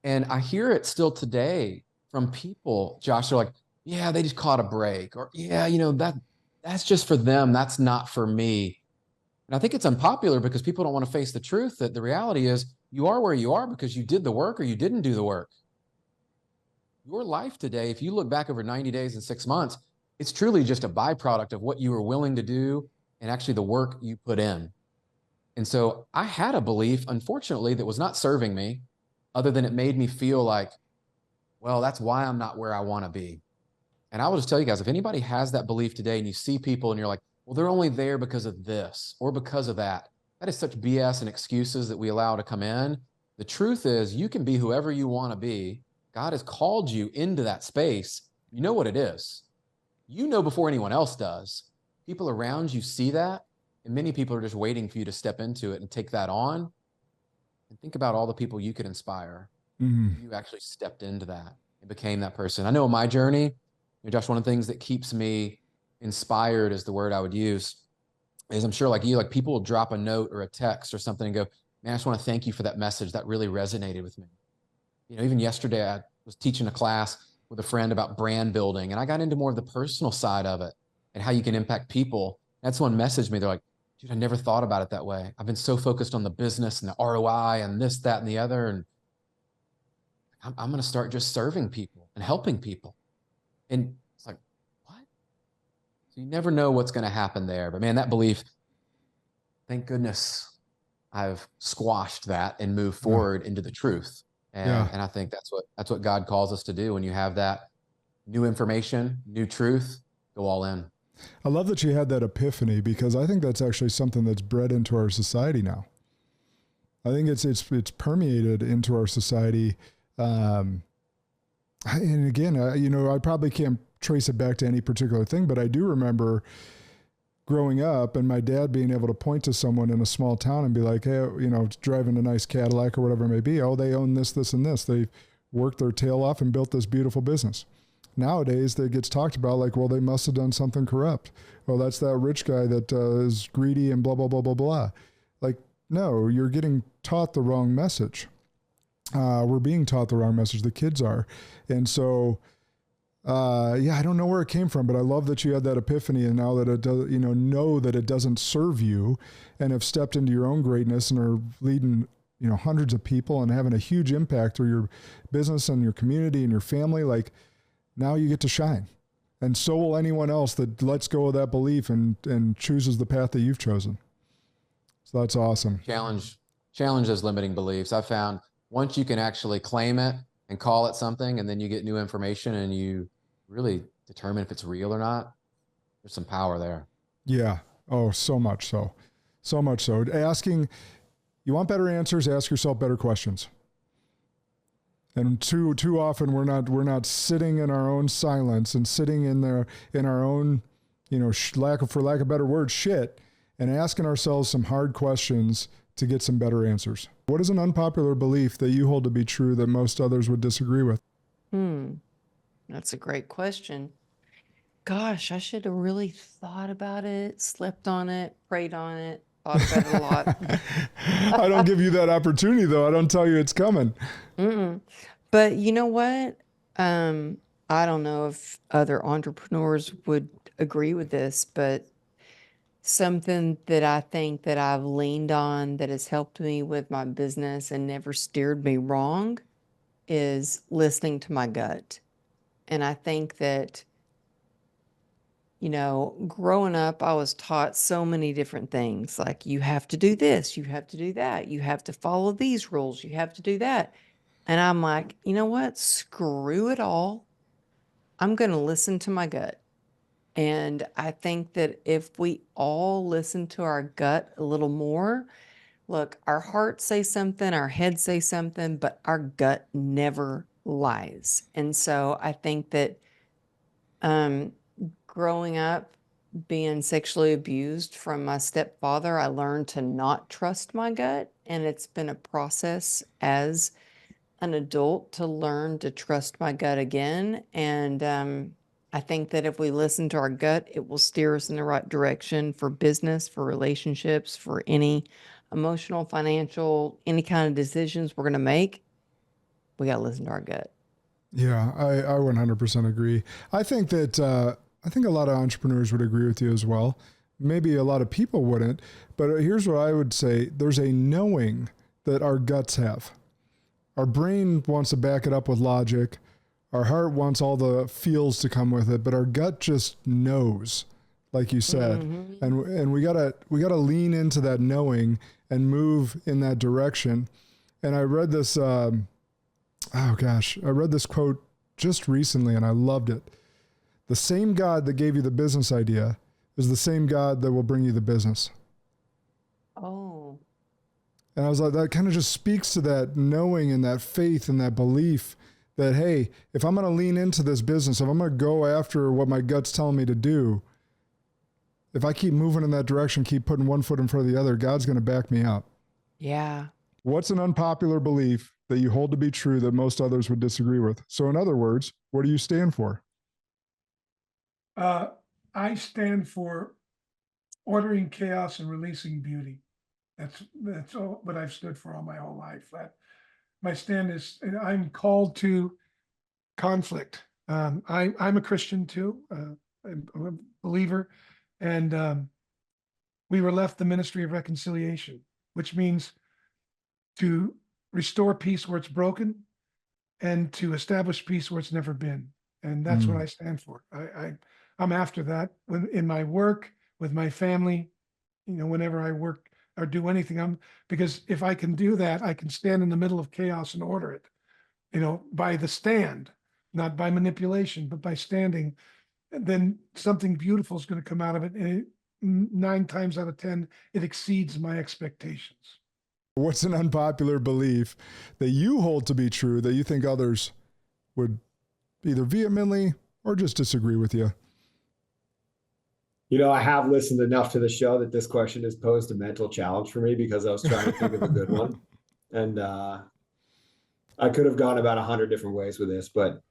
And I hear it still today from people, Josh, they're like, yeah, they just caught a break, or yeah, that's just for them. That's not for me. And I think it's unpopular because people don't want to face the truth that the reality is you are where you are because you did the work or you didn't do the work. Your life today, if you look back over 90 days and 6 months, it's truly just a byproduct of what you were willing to do and actually the work you put in. And so I had a belief, unfortunately, that was not serving me, other than it made me feel like, well, that's why I'm not where I want to be. And I will just tell you guys, if anybody has that belief today and you see people and you're like, well, they're only there because of this or because of that, that is such BS and excuses that we allow to come in. The truth is you can be whoever you want to be. God has called you into that space. You know what it is. You know before anyone else does. People around you see that, and many people are just waiting for you to step into it and take that on. And think about all the people you could inspire. You actually stepped into that and became that person. I know in my journey, Josh, one of the things that keeps me inspired is the word I would use, is I'm sure like you, like people will drop a note or a text or something and go, man, I just want to thank you for that message. That really resonated with me. Even yesterday I was teaching a class with a friend about brand building, and I got into more of the personal side of it and how you can impact people. That's someone messaged me. They're like, dude, I never thought about it that way. I've been so focused on the business and the ROI and this, that, and the other. And I'm going to start just serving people and helping people. And it's like, what? So you never know what's going to happen there. But man, that belief, thank goodness I've squashed that and moved forward into the truth. And I think that's what God calls us to do. When you have that new information, new truth, go all in. I love that you had that epiphany, because I think that's actually something that's bred into our society now. I think it's permeated into our society. And again, I probably can't trace it back to any particular thing, but I do remember growing up and my dad being able to point to someone in a small town and be like, hey, driving a nice Cadillac or whatever it may be. Oh, they own this, this, and this. They worked their tail off and built this beautiful business. Nowadays, that gets talked about like, well, they must have done something corrupt. Well, that's that rich guy that is greedy and blah, blah, blah, blah, blah. Like, no, you're getting taught the wrong message. we're being taught the wrong message. The kids are. And so, I don't know where it came from, but I love that you had that epiphany, and now that it does, know that it doesn't serve you, and have stepped into your own greatness and are leading, hundreds of people and having a huge impact through your business and your community and your family. Like, now you get to shine, and so will anyone else that lets go of that belief and chooses the path that you've chosen. So that's awesome. Challenge those limiting beliefs. I found once you can actually claim it and call it something, and then you get new information and you really determine if it's real or not, there's some power there. Yeah. Oh, so much so. So much so. Asking, you want better answers, ask yourself better questions. And too often we're not sitting in our own silence and sitting in our own, for lack of better words, shit, and asking ourselves some hard questions to get some better answers. What is an unpopular belief that you hold to be true that most others would disagree with? That's a great question. Gosh, I should have really thought about it, slept on it, prayed on it, thought about it a lot. I don't give you that opportunity, though. I don't tell you it's coming. But you know what? I don't know if other entrepreneurs would agree with this, but something that I think that I've leaned on that has helped me with my business and never steered me wrong is listening to my gut. And I think that, growing up, I was taught so many different things. Like, you have to do this, you have to do that, you have to follow these rules, you have to do that. And I'm like, you know what? Screw it all. I'm going to listen to my gut. And I think that if we all listen to our gut a little more, look, our hearts say something, our heads say something, but our gut never lies. And so I think that growing up being sexually abused from my stepfather, I learned to not trust my gut. And it's been a process as an adult to learn to trust my gut again. And I think that if we listen to our gut, it will steer us in the right direction for business, for relationships, for any emotional, financial, any kind of decisions we're going to make. We got to listen to our gut. Yeah, I 100% agree. I think that I think a lot of entrepreneurs would agree with you as well. Maybe a lot of people wouldn't, but here's what I would say. There's a knowing that our guts have. Our brain wants to back it up with logic. Our heart wants all the feels to come with it, but our gut just knows, like you said. And we gotta lean into that knowing and move in that direction. And I read this, I read this quote just recently and I loved it. The same God that gave you the business idea is the same God that will bring you the business. Oh. And I was like, that kind of just speaks to that knowing and that faith and that belief that, hey, if I'm going to lean into this business, if I'm going to go after what my gut's telling me to do, if I keep moving in that direction, keep putting one foot in front of the other, God's going to back me up. Yeah. What's an unpopular belief that you hold to be true that most others would disagree with? So in other words, what do you stand for? I stand for ordering chaos and releasing beauty. That's all what I've stood for all my whole life. My stand is, I'm called to conflict. I'm a Christian too. I'm a believer, and we were left the ministry of reconciliation, which means to restore peace where it's broken and to establish peace where it's never been. And that's what I stand for. I'm after that in my work, with my family, whenever I work or do anything, because if I can do that, I can stand in the middle of chaos and order it, by the stand, not by manipulation, but by standing. Then something beautiful is going to come out of it. And 9 times out of 10, it exceeds my expectations. What's an unpopular belief that you hold to be true that you think others would either vehemently or just disagree with you? I have listened enough to the show that this question has posed a mental challenge for me because I was trying to think of a good one. And I could have gone about 100 different ways with this, but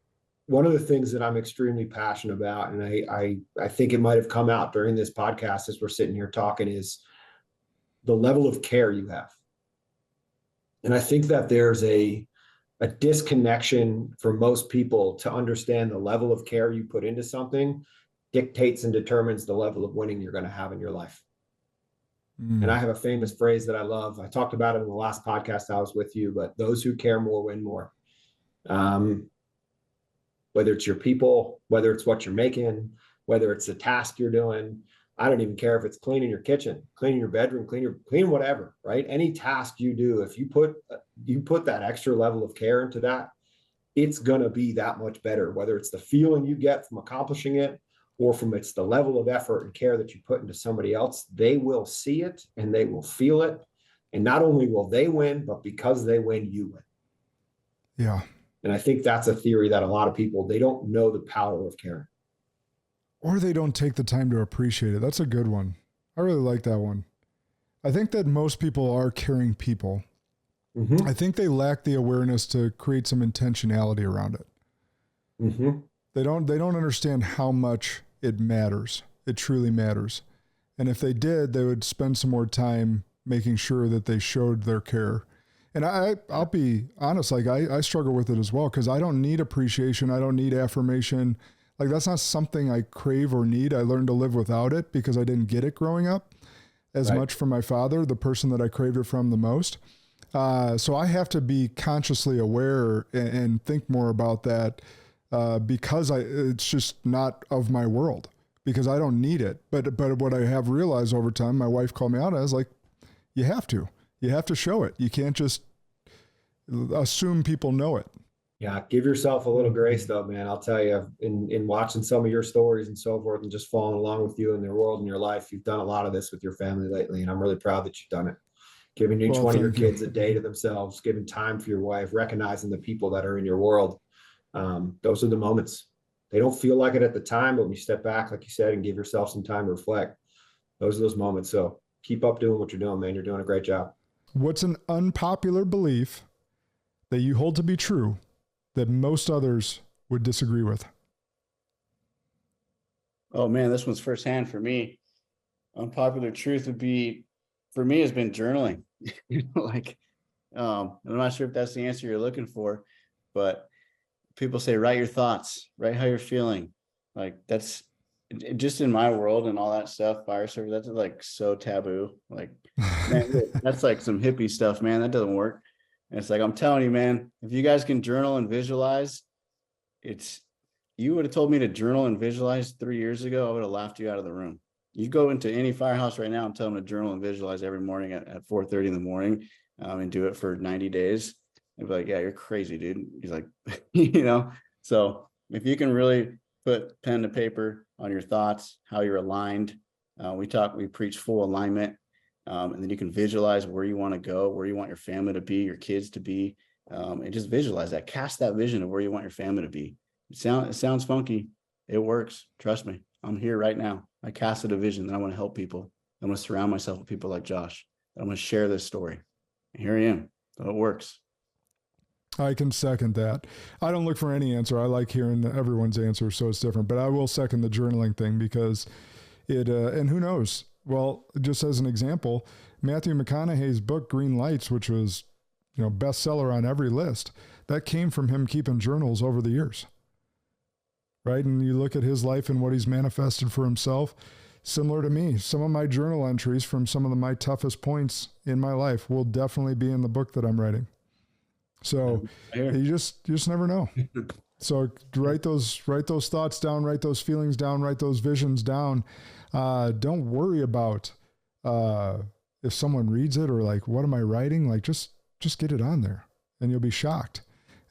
one of the things that I'm extremely passionate about, and I think it might have come out during this podcast as we're sitting here talking, is the level of care you have. And I think that there's a a disconnection for most people to understand the level of care you put into something dictates and determines the level of winning you're going to have in your life. And I have a famous phrase that I love. I talked about it in the last podcast I was with you, but those who care more win more. Whether it's your people, whether it's what you're making, whether it's the task you're doing, I don't even care if it's cleaning your kitchen, cleaning your bedroom, clean whatever, right? Any task you do, if you put that extra level of care into that, it's going to be that much better, whether it's the feeling you get from accomplishing it or from it's the level of effort and care that you put into somebody else. They will see it and they will feel it. And not only will they win, but because they win, you win. Yeah. And I think that's a theory that a lot of people, they don't know the power of caring. Or they don't take the time to appreciate it. That's a good one. I really like that one. I think that most people are caring people. Mm-hmm. I think they lack the awareness to create some intentionality around it. Mm-hmm. They don't understand how much it matters. It truly matters. And if they did, they would spend some more time making sure that they showed their care. And I'll be honest, like I struggle with it as well, because I don't need appreciation. I don't need affirmation. Like that's not something I crave or need. I learned to live without it because I didn't get it growing up as much from my father, the person that I craved it from the most. So I have to be consciously aware and think more about that because it's just not of my world, because I don't need it. But what I have realized over time, my wife called me out, I was like, you have to show it. You can't just assume people know it. Yeah, give yourself a little grace though, man. I'll tell you, in watching some of your stories and so forth and just following along with you in their world and your life, you've done a lot of this with your family lately, and I'm really proud that you've done it. Giving each one of your kids a day to themselves, giving time for your wife, recognizing the people that are in your world. Those are the moments. They don't feel like it at the time, but when you step back, like you said, and give yourself some time to reflect, those are those moments. So keep up doing what you're doing, man. You're doing a great job. What's an unpopular belief that you hold to be true that most others would disagree with? Oh man, this one's firsthand for me. Unpopular truth would be, for me, has been journaling. I'm not sure if that's the answer you're looking for, but people say, write your thoughts, write how you're feeling. Like that's just in my world and all that stuff, fire service, that's like so taboo. Like, man, that's like some hippie stuff, man. That doesn't work. And it's like, I'm telling you, man, if you guys can journal and visualize, you would have told me to journal and visualize 3 years ago, I would have laughed you out of the room. You go into any firehouse right now and tell them to journal and visualize every morning at 4:30 in the morning and do it for 90 days. They'd be like, yeah, you're crazy, dude. He's like, so if you can really put pen to paper on your thoughts, how you're aligned, we preach full alignment. And then you can visualize where you want to go, where you want your family to be, your kids to be, and just visualize that, cast that vision of where you want your family to be. It sounds funky. It works. Trust me. I'm here right now. I casted a vision that I want to help people. I'm going to surround myself with people like Josh. I'm going to share this story. And here I am. So it works. I can second that. I don't look for any answer. I like hearing everyone's answer, so it's different. But I will second the journaling thing because it, and who knows? Well, just as an example, Matthew McConaughey's book, Green Lights, which was, bestseller on every list, that came from him keeping journals over the years. Right? And you look at his life and what he's manifested for himself, similar to me. Some of my journal entries from some of my toughest points in my life will definitely be in the book that I'm writing. So you just never know. So write those thoughts down, write those feelings down, write those visions down. Don't worry about if someone reads it or like, what am I writing? Like just get it on there and you'll be shocked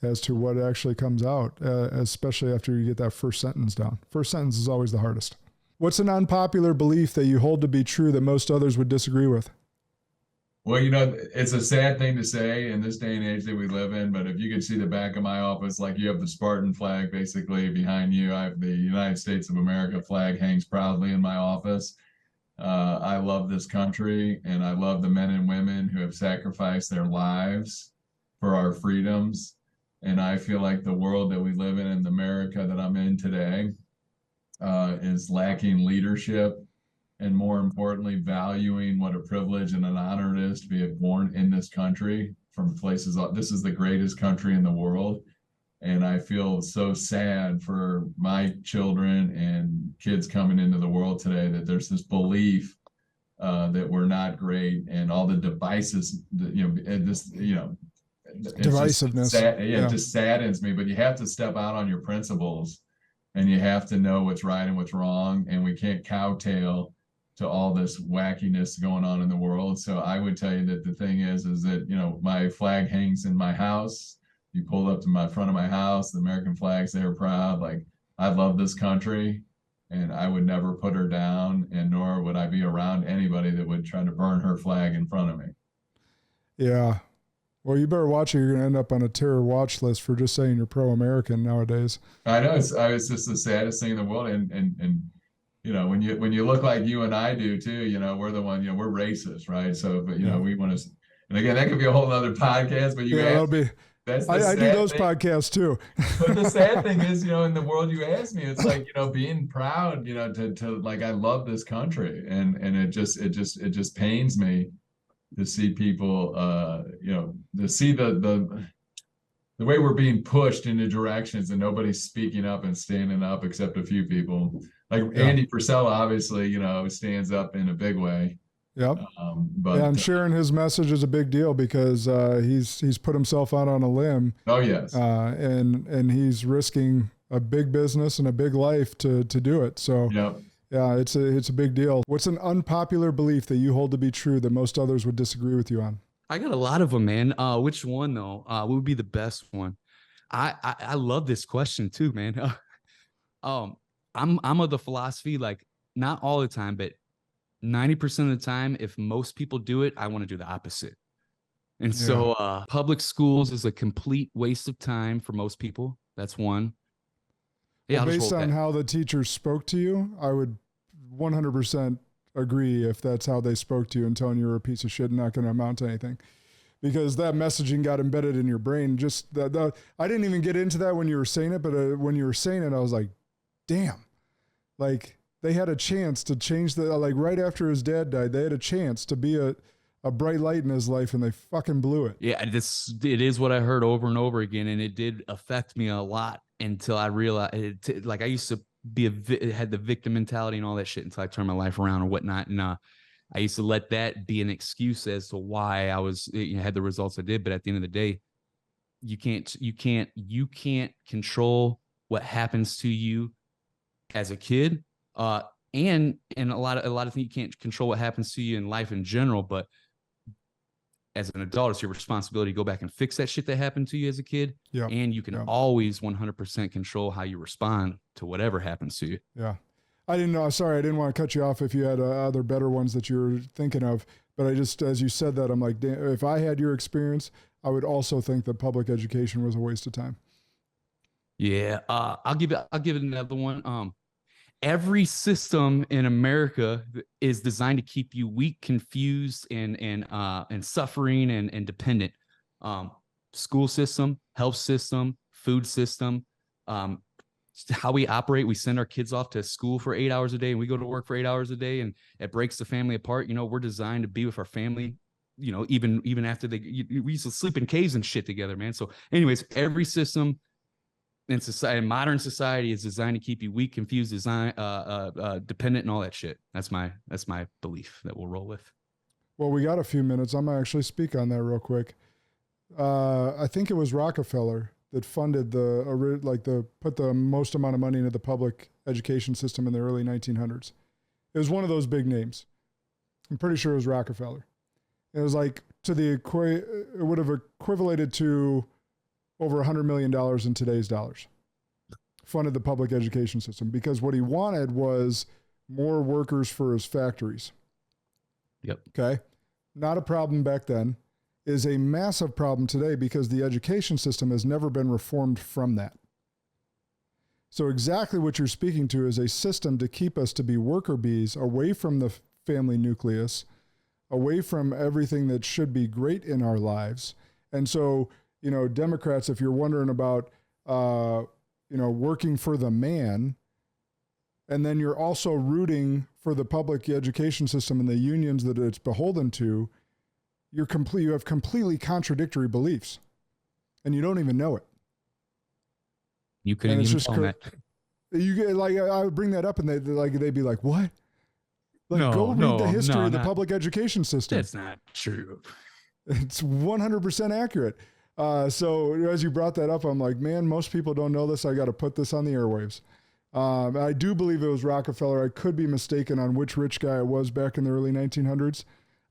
as to what actually comes out, especially after you get that first sentence down. First sentence is always the hardest. What's an unpopular belief that you hold to be true that most others would disagree with? Well, it's a sad thing to say in this day and age that we live in, but if you could see the back of my office, like you have the Spartan flag basically behind you. I have the United States of America flag hangs proudly in my office. I love this country and I love the men and women who have sacrificed their lives for our freedoms. And I feel like the world that we live in the America that I'm in today, is lacking leadership and more importantly, valuing what a privilege and an honor it is to be born in this country from places. This is the greatest country in the world. And I feel so sad for my children and kids coming into the world today that there's this belief that we're not great, and all the devices, divisiveness. It just saddens me. But you have to step out on your principles, and you have to know what's right and what's wrong. And we can't kowtail to all this wackiness going on in the world. So I would tell you that the thing is that, my flag hangs in my house. You pull up to my front of my house, the American flag's there proud. Like, I love this country, and I would never put her down, and nor would I be around anybody that would try to burn her flag in front of me. Yeah. Well, you better watch it. You're going to end up on a terror watch list for just saying you're pro-American nowadays. I know it's just the saddest thing in the world. And when you look like you and I do too, we're the one, we're racist, right? So, but we want to, and again, that could be a whole other podcast, but I do those podcasts too. But the sad thing is, in the world you asked me, it's like, being proud, to like, I love this country, and it just pains me to see people, to see the way we're being pushed into directions and nobody's speaking up and standing up except a few people. Like Andy Purcell, obviously, stands up in a big way. Yep. And sharing his message is a big deal because he's put himself out on a limb. Oh yes. And he's risking a big business and a big life to do it. So yeah, it's a big deal. What's an unpopular belief that you hold to be true that most others would disagree with you on? I got a lot of them, man. Which one though? What would be the best one? I love this question too, man. I'm of the philosophy, like, not all the time, but 90% of the time, if most people do it, I want to do the opposite. And so public schools is a complete waste of time for most people. That's one. Well, based on how the teachers spoke to you, I would 100% agree if that's how they spoke to you and telling you you're a piece of shit and not going to amount to anything. Because that messaging got embedded in your brain. Just I didn't even get into that when you were saying it, but when you were saying it, I was like, damn. Like, they had a chance to change like right after his dad died, they had a chance to be a bright light in his life, and they fucking blew it. Yeah, it is what I heard over and over again, and it did affect me a lot until I realized like I used to had the victim mentality and all that shit until I turned my life around or whatnot. And I used to let that be an excuse as to why I was had the results I did. But at the end of the day, you can't control what happens to you as a kid. And a lot of things, you can't control what happens to you in life in general, but as an adult, it's your responsibility to go back and fix that shit that happened to you as a kid. Yeah. And you can always 100% control how you respond to whatever happens to you. Yeah. I didn't know. Sorry, I didn't want to cut you off if you had other better ones that you were thinking of, but I just, as you said that, I'm like, damn, if I had your experience, I would also think that public education was a waste of time. Yeah. I'll give it another one. Every system in America is designed to keep you weak, confused, and suffering and dependent. School system, health system, food system, how we operate. We send our kids off to school for 8 hours a day, and we go to work for 8 hours a day, and it breaks the family apart. We're designed to be with our family. Even after we used to sleep in caves and shit together, man. So, anyways, every system in society, modern society, is designed to keep you weak, confused, dependent, and all that shit. That's my belief that we'll roll with. Well, we got a few minutes. I'm gonna actually speak on that real quick. I think it was Rockefeller that funded put the most amount of money into the public education system in the early 1900s. It was one of those big names. I'm pretty sure it was Rockefeller. It was like it would have equivalated to over $100 million in today's dollars, funded the public education system, because what he wanted was more workers for his factories. Yep. Okay. Not a problem back then, is a massive problem today because the education system has never been reformed from that. So exactly what you're speaking to is a system to keep us to be worker bees, away from the family nucleus, away from everything that should be great in our lives. And so, Democrats, if you're wondering about, working for the man, and then you're also rooting for the public education system and the unions that it's beholden to, you have completely contradictory beliefs, and you don't even know it. You couldn't even tell that. You get like, I would bring that up, and they'd be like, "What? Like, go read the history of the public education system." That's not true. It's 100% accurate. So as you brought that up, I'm like, man, most people don't know this. I got to put this on the airwaves. I do believe it was Rockefeller. I could be mistaken on which rich guy it was back in the early 1900s.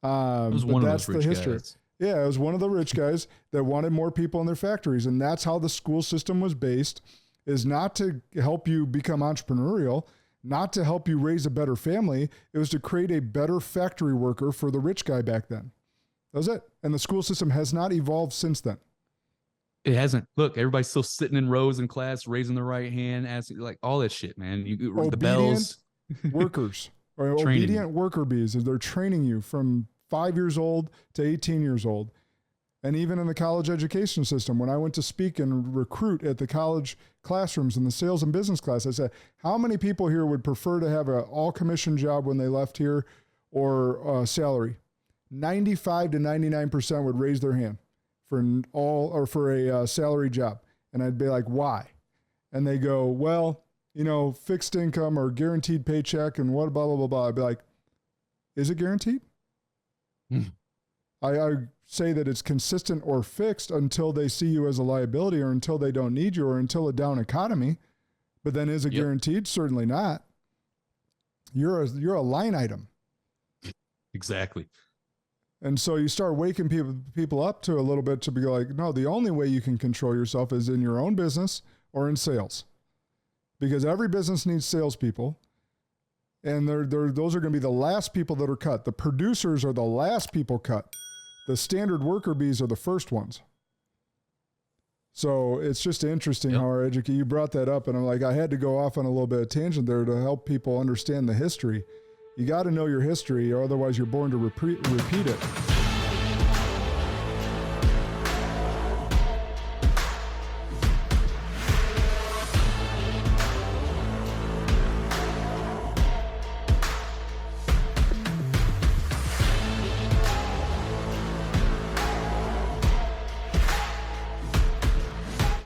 It was one of those rich guys. Yeah, it was one of the rich guys that wanted more people in their factories. And that's how the school system was based, is not to help you become entrepreneurial, not to help you raise a better family. It was to create a better factory worker for the rich guy back then. That was it. And the school system has not evolved since then. It hasn't. Look, everybody's still sitting in rows in class, raising the right hand, asking, like, all that shit, man. The bells. Workers, or obedient worker bees. They're training you from 5 years old to 18 years old. And even in the college education system, when I went to speak and recruit at the college classrooms in the sales and business class, I said, how many people here would prefer to have an all-commission job when they left here, or salary? 95 to 99% would raise their hand for a salary job. And I'd be like, why? And they go, well, fixed income or guaranteed paycheck and what, blah, blah, blah, blah. I'd be like, is it guaranteed? I say that it's consistent or fixed until they see you as a liability, or until they don't need you, or until a down economy. But then is it guaranteed? Certainly not. You're a line item. Exactly. And so you start waking people up to a little bit to be like, no, the only way you can control yourself is in your own business or in sales, because every business needs salespeople, and those are going to be the last people that are cut. The producers are the last people cut. The standard worker bees are the first ones. So it's just interesting how our you brought that up, and I'm like, I had to go off on a little bit of tangent there to help people understand the history. You got to know your history, or otherwise you're born to repeat it.